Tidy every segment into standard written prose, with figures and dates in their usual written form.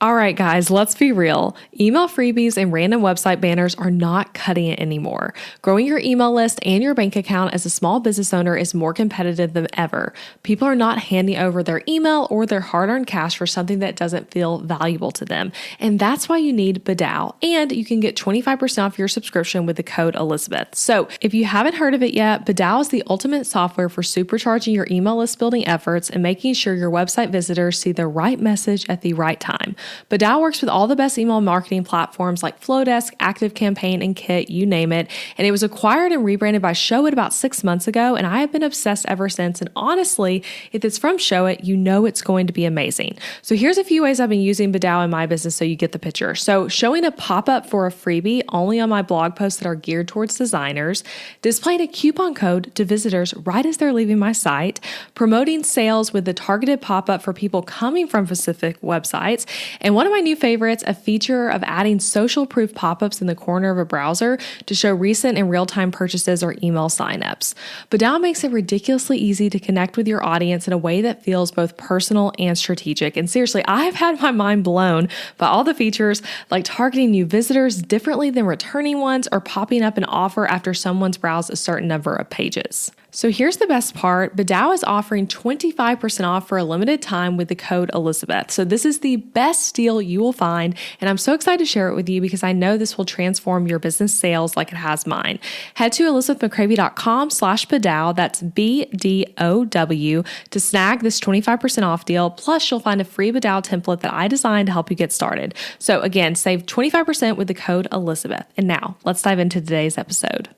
All right, guys, let's be real. Email freebies and random website banners are not cutting it anymore. Growing your email list and your bank account as a small business owner is more competitive than ever. People are not handing over their email or their hard-earned cash for something that doesn't feel valuable to them. And that's why you need Badao. And you can get 25% off your subscription with the code Elizabeth. So if you haven't heard of it yet, Badao is the ultimate software for supercharging your email list building efforts and making sure your website visitors see the right message at the right time. Badao works with all the best email marketing platforms like Flowdesk, ActiveCampaign, and Kit, you name it. And it was acquired and rebranded by Showit about 6 months ago, and I have been obsessed ever since. And honestly, if it's from Showit, you know it's going to be amazing. So here's a few ways I've been using Badao in my business so you get the picture. So showing a pop-up for a freebie only on my blog posts that are geared towards designers, displaying a coupon code to visitors right as they're leaving my site, promoting sales with the targeted pop-up for people coming from specific websites, and one of my new favorites, a feature of adding social proof pop-ups in the corner of a browser to show recent and real-time purchases or email signups. Badao makes it ridiculously easy to connect with your audience in a way that feels both personal and strategic. And seriously, I've had my mind blown by all the features like targeting new visitors differently than returning ones or popping up an offer after someone's browsed a certain number of pages. So here's the best part. Badao is offering 25% off for a limited time with the code Elizabeth. So this is the best deal you will find, and I'm so excited to share it with you because I know this will transform your business sales like it has mine. Head to elizabethmccravey.com/Badao, that's BDOW, to snag this 25% off deal. Plus, you'll find a free Badao template that I designed to help you get started. So again, save 25% with the code Elizabeth. And now, let's dive into today's episode.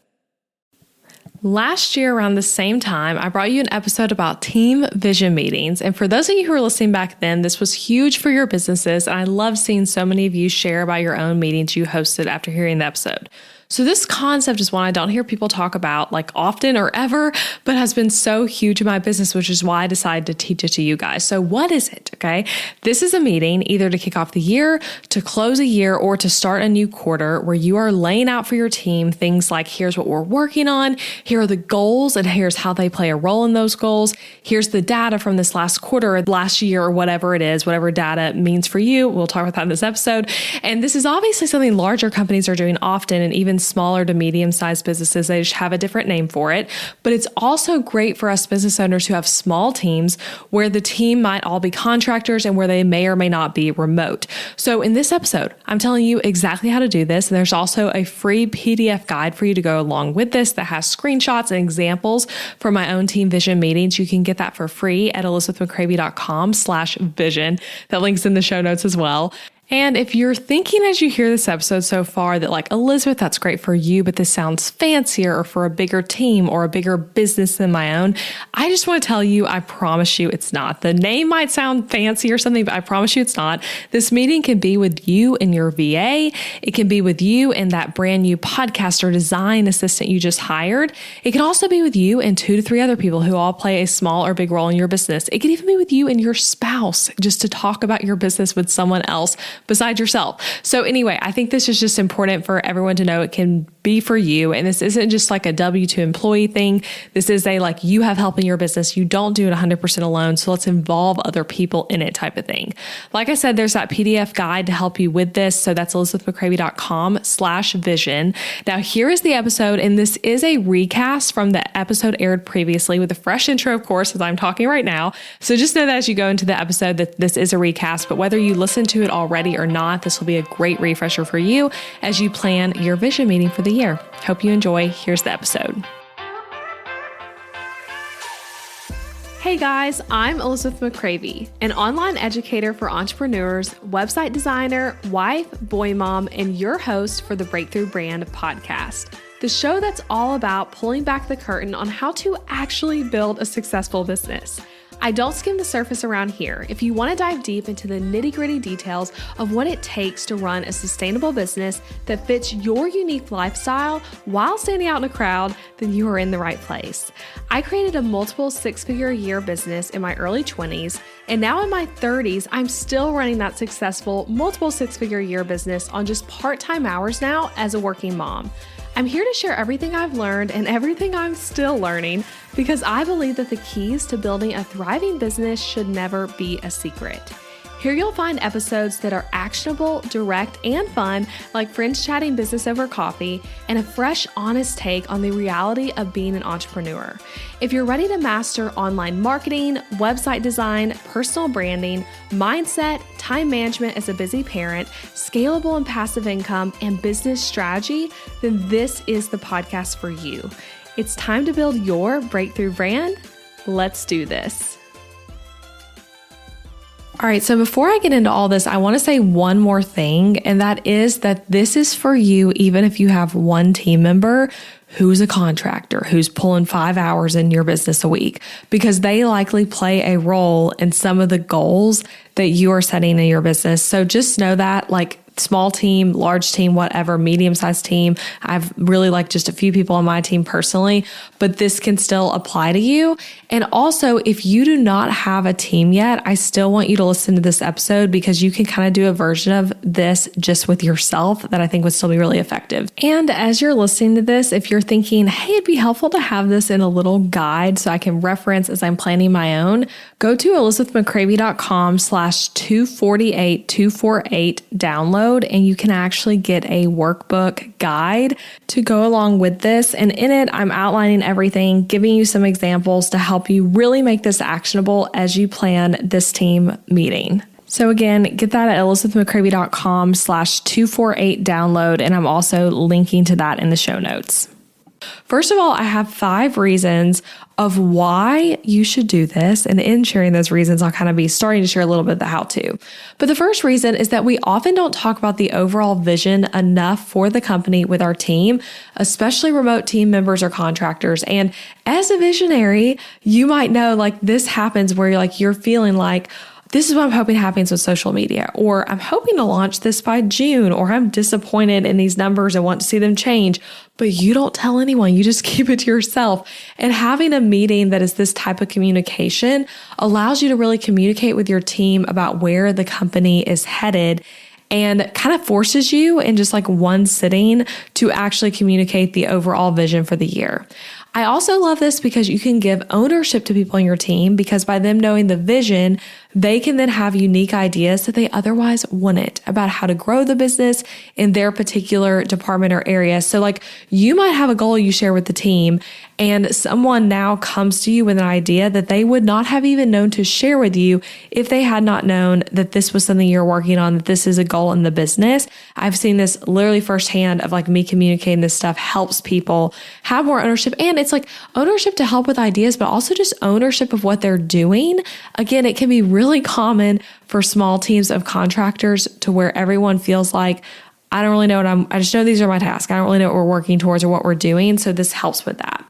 Last year, around the same time, I brought you an episode about team vision meetings. And for those of you who were listening back then, this was huge for your businesses. And I love seeing so many of you share about your own meetings you hosted after hearing the episode. So this concept is one I don't hear people talk about like often or ever, but has been so huge in my business, which is why I decided to teach it to you guys. So what is it? Okay. This is a meeting either to kick off the year, to close a year, or to start a new quarter where you are laying out for your team things like, here's what we're working on, here are the goals, and here's how they play a role in those goals. Here's the data from this last quarter or last year or whatever it is, whatever data means for you. We'll talk about that in this episode. And this is obviously something larger companies are doing often, and even smaller to medium-sized businesses, they just have a different name for it. But it's also great for us business owners who have small teams where the team might all be contractors and where they may or may not be remote. So in this episode, I'm telling you exactly how to do this. And there's also a free PDF guide for you to go along with this that has screenshots and examples from my own team vision meetings. You can get that for free at elizabethmccravey.com/vision. That link's in the show notes as well. And if you're thinking as you hear this episode so far that like, Elizabeth, that's great for you, but this sounds fancier or for a bigger team or a bigger business than my own, I just want to tell you, I promise you it's not. The name might sound fancy or something, but I promise you it's not. This meeting can be with you and your VA. It can be with you and that brand new podcast or design assistant you just hired. It can also be with you and 2 to 3 other people who all play a small or big role in your business. It can even be with you and your spouse just to talk about your business with someone else besides yourself. So anyway, I think this is just important for everyone to know it can be for you. And this isn't just like a W-2 employee thing. This is a like you have help in your business. You don't do it 100% alone. So let's involve other people in it type of thing. Like I said, there's that PDF guide to help you with this. So that's elizabethmccravey.com/vision. Now here is the episode. And this is a recast from the episode aired previously with a fresh intro, of course, as I'm talking right now. So just know that as you go into the episode that this is a recast, but whether you listen to it already or not, this will be a great refresher for you as you plan your vision meeting for the year. Hope you enjoy. Here's the episode. Hey guys, I'm Elizabeth McCravey, an online educator for entrepreneurs, website designer, wife, boy mom, and your host for the Breakthrough Brand podcast, the show that's all about pulling back the curtain on how to actually build a successful business. I don't skim the surface around here. If you want to dive deep into the nitty-gritty details of what it takes to run a sustainable business that fits your unique lifestyle while standing out in a crowd, then you are in the right place. I created a multiple 6-figure a year business in my early 20s, and now in my 30s, I'm still running that successful multiple 6-figure a year business on just part-time hours now as a working mom. I'm here to share everything I've learned and everything I'm still learning because I believe that the keys to building a thriving business should never be a secret. Here you'll find episodes that are actionable, direct, and fun, like friends chatting business over coffee, and a fresh, honest take on the reality of being an entrepreneur. If you're ready to master online marketing, website design, personal branding, mindset, time management as a busy parent, scalable and passive income, and business strategy, then this is the podcast for you. It's time to build your breakthrough brand. Let's do this. All right, so before I get into all this, I want to say one more thing, and that is that this is for you even if you have one team member who's a contractor, who's pulling 5 hours in your business a week, because they likely play a role in some of the goals that you are setting in your business. So just know that, like, small team, large team, whatever, medium-sized team. I've really just a few people on my team personally, but this can still apply to you. And also, if you do not have a team yet, I still want you to listen to this episode because you can kind of do a version of this just with yourself that I think would still be really effective. And as you're listening to this, if you're thinking, hey, it'd be helpful to have this in a little guide so I can reference as I'm planning my own, go to elizabethmccravey.com/248248 download, and you can actually get a workbook guide to go along with this. And in it, I'm outlining everything, giving you some examples to help you really make this actionable as you plan this team meeting. So again, get that at elizabethmccravey.com/248 download. And I'm also linking to that in the show notes. First of all, I have 5 reasons of why you should do this. And in sharing those reasons, I'll kind of be starting to share a little bit of the how-to. But the first reason is that we often don't talk about the overall vision enough for the company with our team, especially remote team members or contractors. And as a visionary, you might know this happens where you're feeling like, this is what I'm hoping happens with social media, or I'm hoping to launch this by June, or I'm disappointed in these numbers and want to see them change, but you don't tell anyone. You just keep it to yourself. And having a meeting that is this type of communication allows you to really communicate with your team about where the company is headed, and kind of forces you in just one sitting to actually communicate the overall vision for the year. I also love this because you can give ownership to people in your team, because by them knowing the vision, they can then have unique ideas that they otherwise wouldn't about how to grow the business in their particular department or area. So you might have a goal you share with the team, and someone now comes to you with an idea that they would not have even known to share with you if they had not known that this was something you're working on, that this is a goal in the business. I've seen this literally firsthand of me communicating this stuff helps people have more ownership. And it's ownership to help with ideas, but also just ownership of what they're doing. Again, it can be really common for small teams of contractors to where everyone feels like, I don't really know I just know these are my tasks. I don't really know what we're working towards or what we're doing. So this helps with that.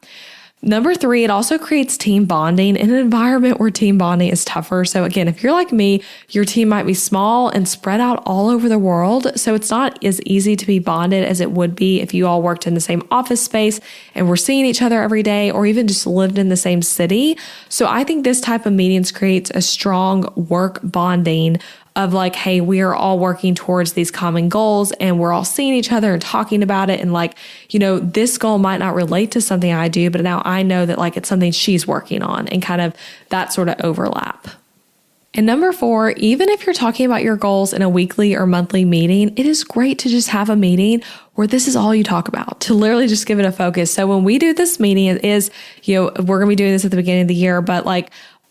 Number 3, it also creates team bonding in an environment where team bonding is tougher. So again, if you're like me, your team might be small and spread out all over the world. So it's not as easy to be bonded as it would be if you all worked in the same office space and were seeing each other every day, or even just lived in the same city. So I think this type of meetings creates a strong work bonding of hey, we are all working towards these common goals, and we're all seeing each other and talking about it. And this goal might not relate to something I do, but now I know that it's something she's working on, and kind of that sort of overlap. And number 4, even if you're talking about your goals in a weekly or monthly meeting, it is great to just have a meeting where this is all you talk about, to literally just give it a focus. So when we do this meeting, it is, we're going to be doing this at the beginning of the year, but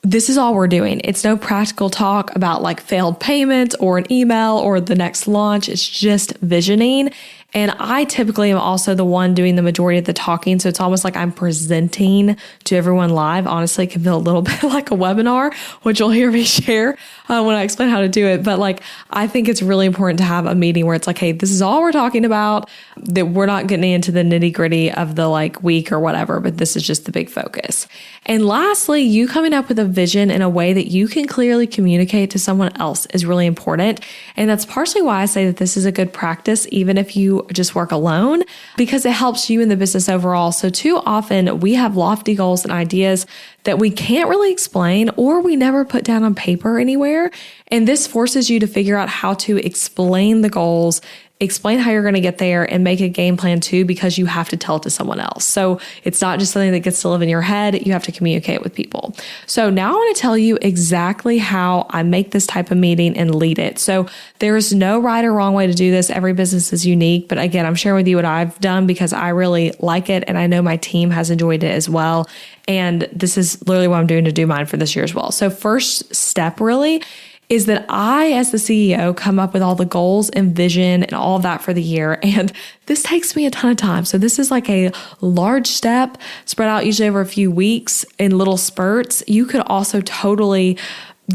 this is all we're doing. It's no practical talk about failed payments or an email or the next launch. It's just visioning. And I typically am also the one doing the majority of the talking. So it's almost like I'm presenting to everyone live. Honestly, it can feel a little bit like a webinar, which you'll hear me share when I explain how to do it. But I think it's really important to have a meeting where it's hey, this is all we're talking about, that we're not getting into the nitty gritty of the week or whatever, but this is just the big focus. And lastly, you coming up with a vision in a way that you can clearly communicate to someone else is really important. And that's partially why I say that this is a good practice, even if you just work alone, because it helps you in the business overall. So too often we have lofty goals and ideas that we can't really explain, or we never put down on paper anywhere. And this forces you to figure out how to explain the goals, explain how you're going to get there, and make a game plan too, because you have to tell it to someone else. So it's not just something that gets to live in your head. You have to communicate with people. So now I want to tell you exactly how I make this type of meeting and lead it. So there is no right or wrong way to do this. Every business is unique. But again, I'm sharing with you what I've done because I really like it. And I know my team has enjoyed it as well. And this is literally what I'm doing to do mine for this year as well. So first step really is that I, as the CEO, come up with all the goals and vision and all of that for the year. And this takes me a ton of time. So this is like a large step spread out usually over a few weeks in little spurts. You could also totally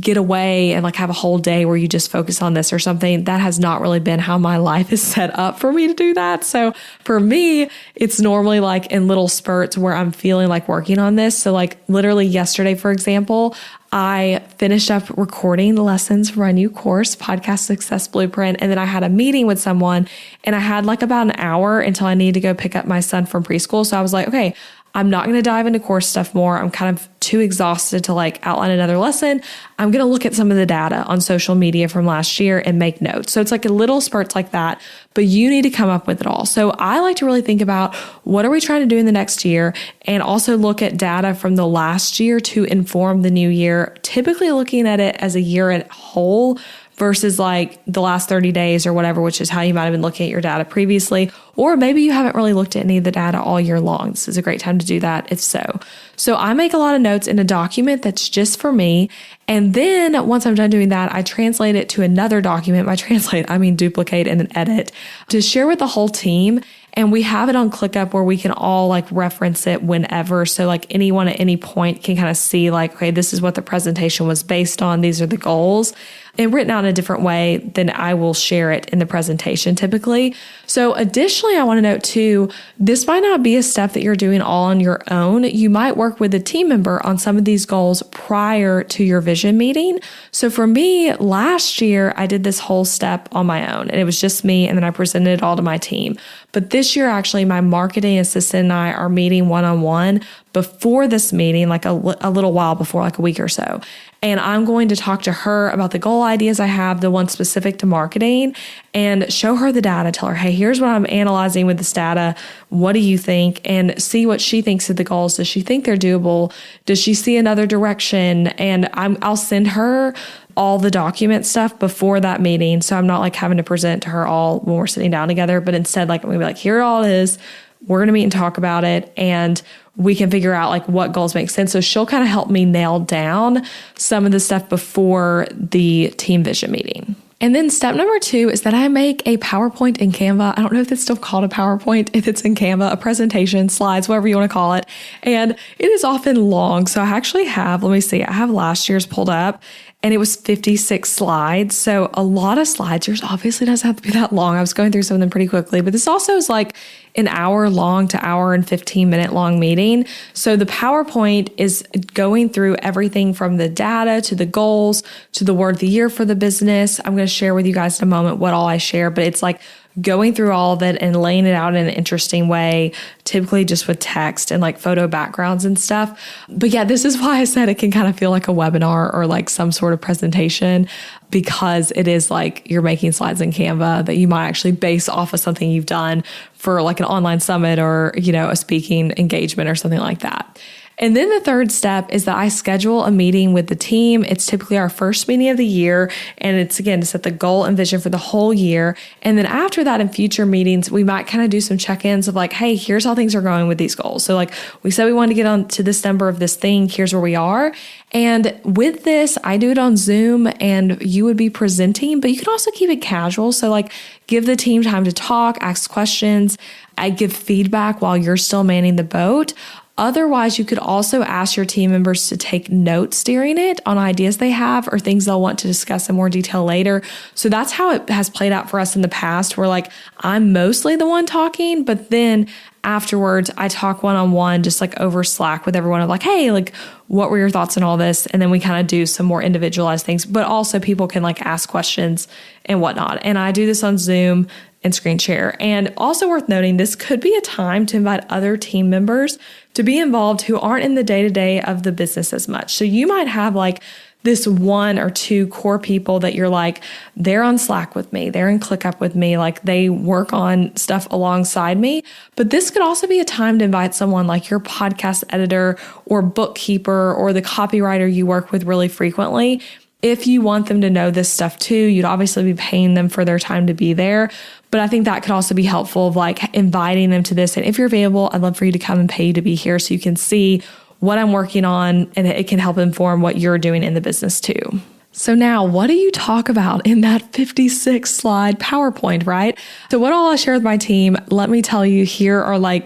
get away and like have a whole day where you just focus on this or something. That has not really been how my life is set up for me to do that. So for me, it's normally like in little spurts where I'm feeling like working on this. So like literally yesterday, for example, I finished up recording the lessons for my new course, Podcast Success Blueprint. And then I had a meeting with someone and I had like about an hour until I needed to go pick up my son from preschool. So I was like, okay, I'm not going to dive into course stuff more. I'm kind of too exhausted to like outline another lesson. I'm going to look at some of the data on social media from last year and make notes. So it's like a little spurts like that, but you need to come up with it all. So I like to really think about what are we trying to do in the next year and also look at data from the last year to inform the new year, typically looking at it as a year at whole versus like the last 30 days or whatever, which is how you might have been looking at your data previously. Or maybe you haven't really looked at any of the data all year long. This is a great time to do that if so. So I make a lot of notes in a document that's just for me. And then once I'm done doing that, I translate it to another document. By translate, I mean duplicate and then edit to share with the whole team. And we have it on ClickUp where we can all like reference it whenever. So like anyone at any point can kind of see like, okay, this is what the presentation was based on. These are the goals, and written out in a different way than I will share it in the presentation typically. So additionally, I want to note too, this might not be a step that you're doing all on your own. You might work with a team member on some of these goals prior to your vision meeting. So for me, last year, I did this whole step on my own and it was just me. And then I presented it all to my team. But this year, actually, my marketing assistant and I are meeting one-on-one before this meeting, like a little while before, like a week or so. And I'm going to talk to her about the goal ideas I have, the ones specific to marketing, and show her the data. Tell her, hey, here's what I'm analyzing with this data. What do you think? And see what she thinks of the goals. Does she think they're doable? Does she see another direction? And I'll send her all the document stuff before that meeting. So I'm not like having to present to her all when we're sitting down together, but instead like I'm gonna be like, here it all is. We're going to meet and talk about it. And we can figure out like what goals make sense. So she'll kind of help me nail down some of the stuff before the team vision meeting. And then step number 2 is that I make a PowerPoint in Canva. I don't know if it's still called a PowerPoint, if it's in Canva, a presentation, slides, whatever you want to call it. And it is often long. So I actually have, let me see, I have last year's pulled up and it was 56 slides. So a lot of slides. Yours obviously doesn't have to be that long. I was going through some of them pretty quickly, but this also is like an hour long to hour and 15-minute long meeting. So the PowerPoint is going through everything from the data to the goals to the word of the year for the business. I'm going to share with you guys in a moment what all I share, but it's like going through all of it and laying it out in an interesting way, typically just with text and like photo backgrounds and stuff. But yeah, this is why I said it can kind of feel like a webinar or like some sort of presentation, because it is like you're making slides in Canva that you might actually base off of something you've done for like an online summit or, you know, a speaking engagement or something like that. And then the third step is that I schedule a meeting with the team. It's typically our first meeting of the year. And it's again to set the goal and vision for the whole year. And then after that, in future meetings, we might kind of do some check-ins of like, hey, here's how things are going with these goals. So like we said, we wanted to get on to this number of this thing. Here's where we are. And with this, I do it on Zoom and you would be presenting, but you can also keep it casual. So like give the team time to talk, ask questions. I give feedback while you're still manning the boat. Otherwise, you could also ask your team members to take notes during it on ideas they have or things they'll want to discuss in more detail later. So that's how it has played out for us in the past, where like I'm mostly the one talking, but then afterwards I talk one-on-one, just like over Slack with everyone of like, hey, like what were your thoughts on all this? And then we kind of do some more individualized things, but also people can like ask questions and whatnot. And I do this on Zoom and screen share. And also worth noting, this could be a time to invite other team members to be involved who aren't in the day-to-day of the business as much. So you might have like this 1 or 2 core people that you're like, they're on Slack with me, they're in ClickUp with me, like they work on stuff alongside me. But this could also be a time to invite someone like your podcast editor or bookkeeper or the copywriter you work with really frequently. If you want them to know this stuff too, you'd obviously be paying them for their time to be there. But I think that could also be helpful of like inviting them to this. And if you're available, I'd love for you to come and pay to be here so you can see what I'm working on, and it can help inform what you're doing in the business too. So now, what do you talk about in that 56 slide PowerPoint, right? So what all I share with my team, let me tell you, here are I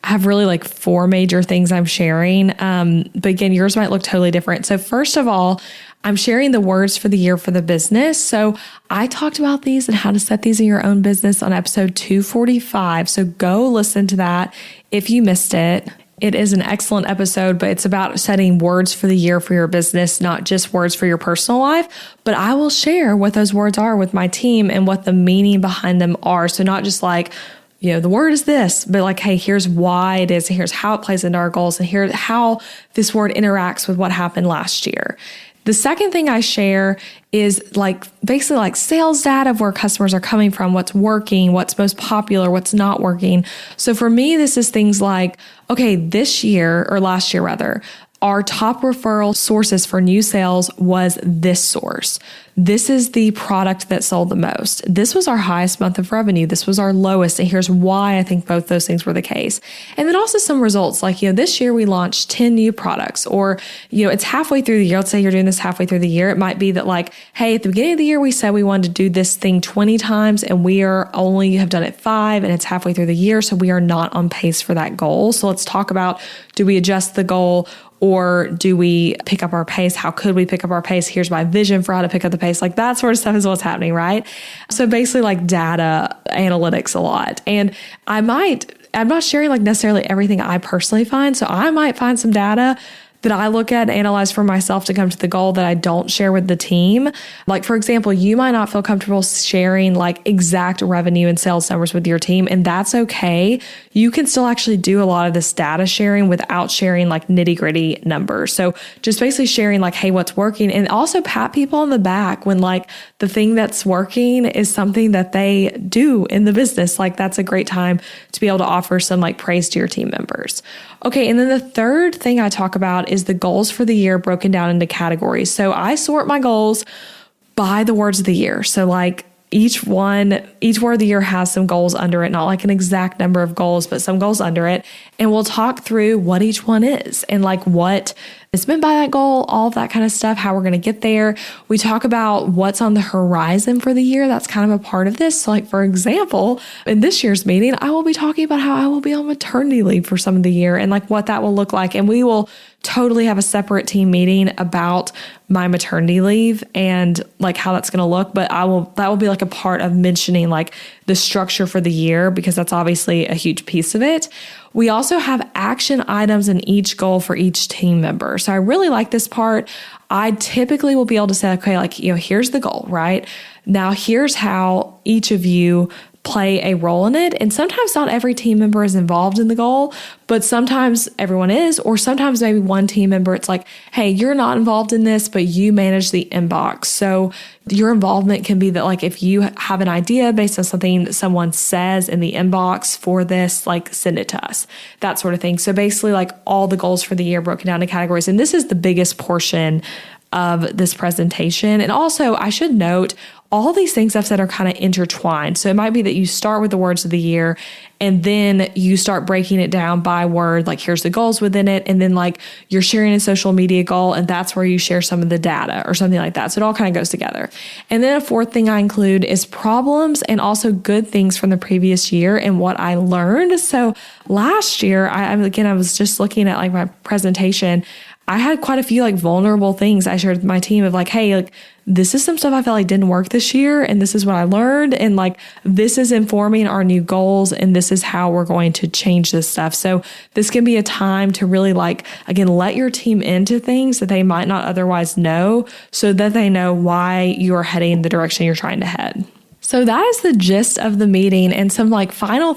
have really 4 major things I'm sharing. But again, yours might look totally different. So first of all, I'm sharing the words for the year for the business. So I talked about these and how to set these in your own business on episode 245. So go listen to that if you missed it. It is an excellent episode, but it's about setting words for the year for your business, not just words for your personal life. But I will share what those words are with my team and what the meaning behind them are. So not just the word is this, but hey, here's why it is, and here's how it plays into our goals, and here's how this word interacts with what happened last year. The second thing I share is basically sales data of where customers are coming from, what's working, what's most popular, what's not working. So for me, this is things like, okay, this year or last year rather, our top referral sources for new sales was this source. This is the product that sold the most. This was our highest month of revenue. This was our lowest. And here's why I think both those things were the case. And then also some results this year we launched 10 new products, or, it's halfway through the year. Let's say you're doing this halfway through the year. It might be that hey, at the beginning of the year, we said we wanted to do this thing 20 times and we are only have done it 5, and it's halfway through the year. So we are not on pace for that goal. So let's talk about, do we adjust the goal? Or do we pick up our pace? How could we pick up our pace? Here's my vision for how to pick up the pace. That sort of stuff is what's happening, right? So basically data analytics a lot. And I'm not sharing necessarily everything I personally find. So I might find some data that I look at and analyze for myself to come to the goal that I don't share with the team. For example, you might not feel comfortable sharing exact revenue and sales numbers with your team, and that's okay. You can still actually do a lot of this data sharing without sharing nitty gritty numbers. So just basically sharing hey, what's working, and also pat people on the back when the thing that's working is something that they do in the business. That's a great time to be able to offer some praise to your team members. Okay. And then the third thing I talk about is the goals for the year broken down into categories. So I sort my goals by the words of the year. So each word of the year has some goals under it, not an exact number of goals, but some goals under it. And we'll talk through what each one is and what is meant by that goal, all of that kind of stuff, how we're going to get there. We talk about what's on the horizon for the year. That's kind of a part of this. So for example, in this year's meeting, I will be talking about how I will be on maternity leave for some of the year and what that will look like. And we will totally have a separate team meeting about my maternity leave and how that's going to look. But that will be a part of mentioning the structure for the year, because that's obviously a huge piece of it. We also have action items in each goal for each team member. So I really like this part. I typically will be able to say, okay, here's the goal, right? Now here's how each of you play a role in it. And sometimes not every team member is involved in the goal, but sometimes everyone is, or sometimes maybe one team member, it's hey, you're not involved in this, but you manage the inbox. So your involvement can be that if you have an idea based on something that someone says in the inbox for this, send it to us, that sort of thing. So basically all the goals for the year broken down into categories. And this is the biggest portion of this presentation. And also I should note, all these things I've said are kind of intertwined. So it might be that you start with the words of the year and then you start breaking it down by word, here's the goals within it. And then you're sharing a social media goal, and that's where you share some of the data or something like that. So it all kind of goes together. And then a fourth thing I include is problems and also good things from the previous year and what I learned. So last year, I was just looking at my presentation. I had quite a few vulnerable things I shared with my team of hey, this is some stuff I felt didn't work this year, and this is what I learned, and this is informing our new goals, and this is how we're going to change this stuff. So this can be a time to really again, let your team into things that they might not otherwise know, so that they know why you're heading in the direction you're trying to head. So that is the gist of the meeting, and some final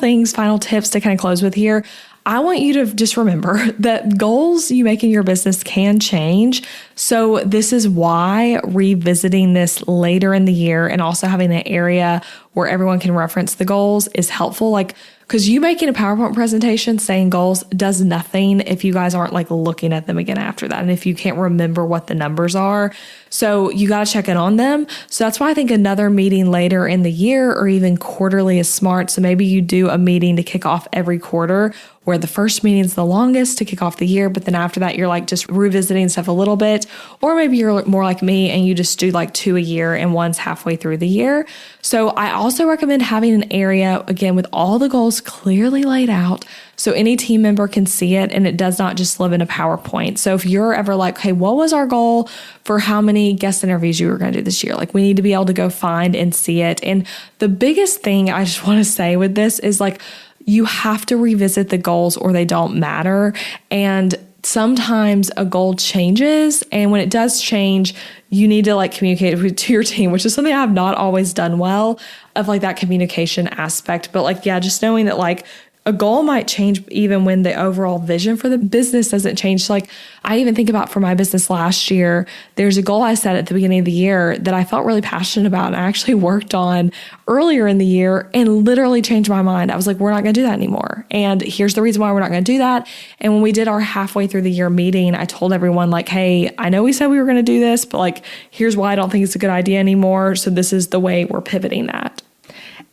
tips to kind of close with here. I want you to just remember that goals you make in your business can change. So this is why revisiting this later in the year and also having an area where everyone can reference the goals is helpful. Like, because you making a PowerPoint presentation saying goals does nothing if you guys aren't like looking at them again after that. And if you can't remember what the numbers are. So you got to check in on them. So that's why I think another meeting later in the year or even quarterly is smart. So maybe you do a meeting to kick off every quarter, where the first meeting is the longest to kick off the year, but then after that, you're like just revisiting stuff a little bit. Or maybe you're more like me and you just do like 2 a year and one's halfway through the year. So I also recommend having an area, again, with all the goals clearly laid out so any team member can see it and it does not just live in a PowerPoint. So if you're ever like, hey, what was our goal for how many guest interviews you were going to do this year? Like, we need to be able to go find and see it. And the biggest thing I just want to say with this is like, you have to revisit the goals or they don't matter. And sometimes a goal changes. And when it does change, you need to like communicate to your team, which is something I've not always done well, of like that communication aspect. But like, yeah, just knowing that like a goal might change even when the overall vision for the business doesn't change. So like, I even think about for my business last year, there's a goal I set at the beginning of the year that I felt really passionate about and I actually worked on earlier in the year and literally changed my mind. I was like, we're not going to do that anymore. And here's the reason why we're not going to do that. And when we did our halfway through the year meeting, I told everyone like, hey, I know we said we were going to do this, but like, here's why I don't think it's a good idea anymore. So this is the way we're pivoting that.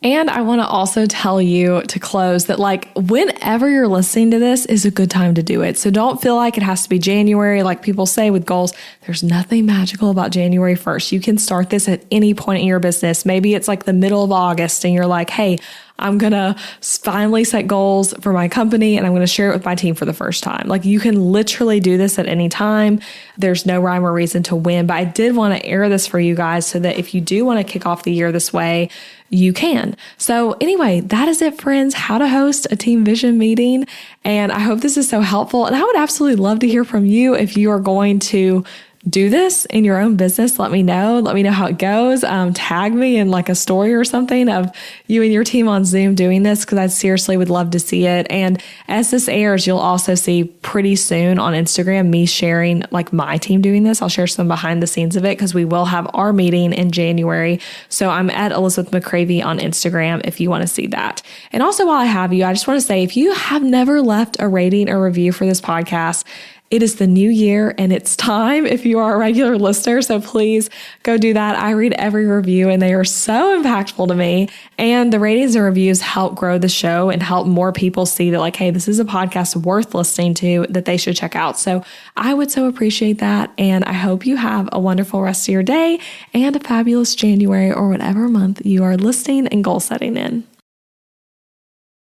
And I want to also tell you to close that like whenever you're listening to this is a good time to do it. So don't feel like it has to be January. Like people say with goals, there's nothing magical about January 1st. You can start this at any point in your business. Maybe it's like the middle of August and you're like, hey, I'm going to finally set goals for my company and I'm going to share it with my team for the first time. Like you can literally do this at any time. There's no rhyme or reason to win, but I did want to air this for you guys so that if you do want to kick off the year this way, you can. So anyway, that is it, friends, how to host a team vision meeting. And I hope this is so helpful. And I would absolutely love to hear from you if you are going to do this in your own business. Let me know how it goes. Tag me in like a story or something of you and your team on Zoom doing this, because I seriously would love to see it. And as this airs, you'll also see pretty soon on Instagram me sharing like my team doing this. I'll share some behind the scenes of it because we will have our meeting in January. So I'm at Elizabeth McCravey on Instagram if you want to see that. And also while I have you, I just want to say if you have never left a rating or review for this podcast, it is the new year and it's time if you are a regular listener. So please go do that. I read every review and they are so impactful to me. And the ratings and reviews help grow the show and help more people see that like, hey, this is a podcast worth listening to that they should check out. So I would so appreciate that. And I hope you have a wonderful rest of your day and a fabulous January or whatever month you are listening and goal setting in.